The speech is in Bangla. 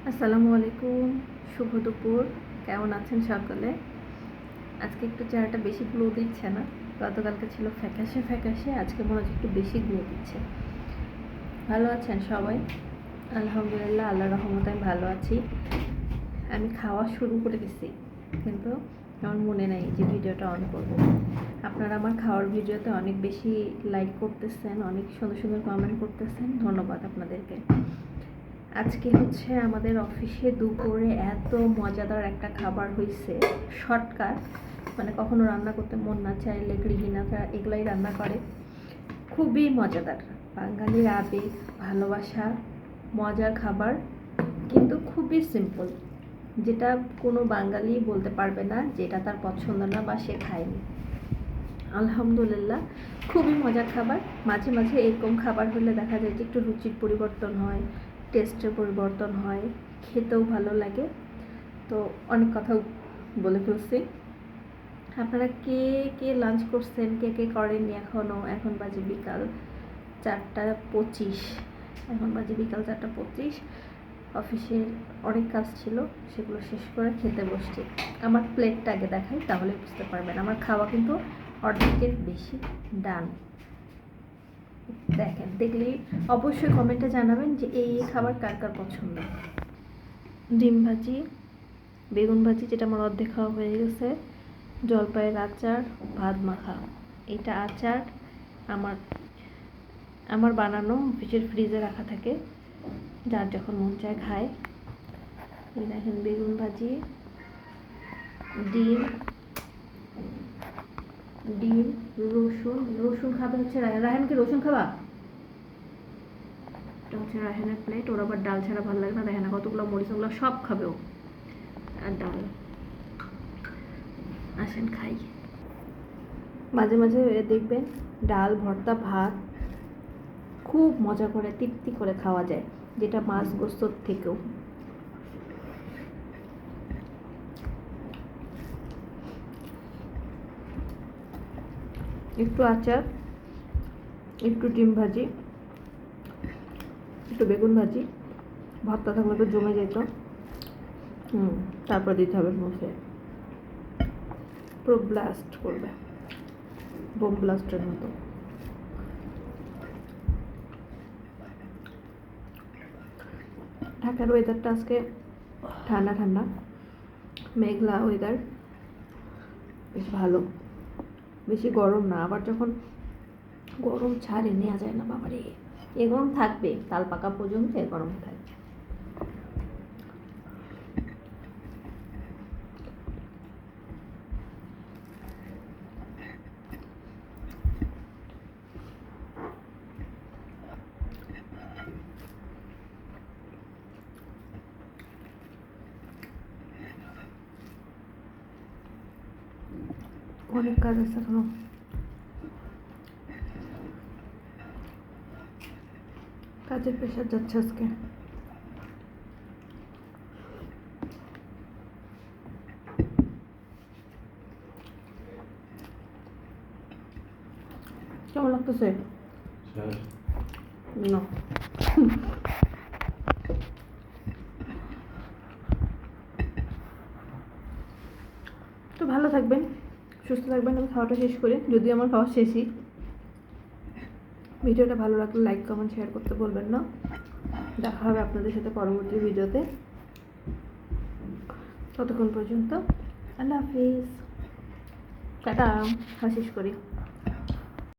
আসসালামু আলাইকুম, শুভ দুপুর। কেমন আছেন সকলে? আজকে একটু চেহারাটা বেশি গ্লো দিচ্ছে না, গতকালকে ছিল ফ্যাকাশে ফ্যাকাশে, আজকে মনে হচ্ছে একটু বেশি গ্লো দিচ্ছে। ভালো আছেন সবাই? আলহামদুলিল্লাহ, আল্লাহর রহমতে আমি ভালো আছি। আমি খাওয়া শুরু করে দিছি, কিন্তু আমার মনে নাই যে ভিডিওটা অন করব। আপনারা আমার খাওয়ার ভিডিওতে অনেক বেশি লাইক করতেছেন, অনেক সুন্দর সুন্দর কমেন্ট করতেছেন, ধন্যবাদ আপনাদেরকে। আজকে হচ্ছে আমাদের অফিসে দুপুরে এত মজাদার একটা খাবার হয়েছে, শর্টকাট, মানে কখনো রান্না করতে মন না চাইলে গৃহিণীরা এগুলাই রান্না করে। খুবই মজাদার, বাঙালির আবেগ, ভালোবাসা, মজার খাবার, কিন্তু খুবই সিম্পল, যেটা কোনো বাঙালি বলতে পারবে না যেটা তার পছন্দ না বা সে খায়নি। আলহামদুলিল্লাহ, খুবই মজার খাবার। মাঝে মাঝে এরকম খাবার হলে দেখা যায় যে একটু রুচির পরিবর্তন হয়, টেস্টের পরিবর্তন হয়, খেতেও ভালো লাগে। তো অনেক কথা বলে ফেলছি। আপনারা কে কে লাঞ্চ করছেন, কে কে করেননি এখনও? এখন বাজে বিকাল 4:25। এখন বাজে বিকাল 4:25। অফিসের অনেক কাজ ছিল, সেগুলো শেষ করে খেতে বসছি। আমার প্লেটটা আগে দেখাই, তাহলে বুঝতে পারবেন। আমার খাওয়া কিন্তু অর্ধেকের বেশি ডান। দেখেন, দেখলেই অবশ্যই কমেন্টে জানাবেন যে এই খাবার কার কার পছন্দ। ডিম ভাজি, বেগুন ভাজি, যেটা আমার অর্ধেক খাওয়া হয়ে গেছে, জলপাইয়ের আচার, ভাত মাখা। এটা আচার আমার আমার বানানো, অফিসের ফ্রিজে রাখা থাকে, যার যখন মন চায় খায়। এই দেখেন, বেগুন ভাজি, ডিম, ডিম, রসুন। রসুন খাবে হচ্ছে রায়হান। রায়হানকে রসুন খাবা? এটা হচ্ছে রায়হানের প্লেট। ওর আবার ডাল ছাড়া ভালো লাগে না। রায়হানা কতগুলো মরিচ ওগুলো সব খাবে ও, আর ডাল। আসেন খাই। মাঝে মাঝে দেখবেন ডাল ভর্তা ভাত খুব মজা করে তৃপ্তি করে খাওয়া যায়, যেটা মাছ গোস্তর থেকেও। একটু আচার, একটু ডিম ভাজি, একটু বেগুন ভাজি, ভর্তা থাকলে তো জমে যেত। তারপর দিতে হবে মুখে, পুরো ব্লাস্ট করবে, বোম ব্লাস্টের মতো। ঢাকার ওয়েদারটা আজকে ঠান্ডা ঠান্ডা, মেঘলা ওয়েদার, বেশ ভালো। বেশি গরম না, আবার যখন গরম ছাড়ে নেওয়া যায় না বাবারে। এ গরম থাকবে তাল পাকা পর্যন্ত, এ গরম থাকবে। অনেক কাজ আছে এখনো। কাজের প্রেশার যাচ্ছে আজকে। কেমন লাগতেছে? না, তো ভালো থাকবেন, সুস্থ থাকবেন। আমি খাওয়াটা শেষ করি, যদিও আমার খাওয়া শেষই। ভিডিওটা ভালো লাগলে লাইক কমেন্ট শেয়ার করতে বলবেন না। দেখা হবে আপনাদের সাথে পরবর্তী ভিডিওতে। ততক্ষণ পর্যন্ত আল্লাহ হাফিজ, টাটা। খাওয়া শেষ করি।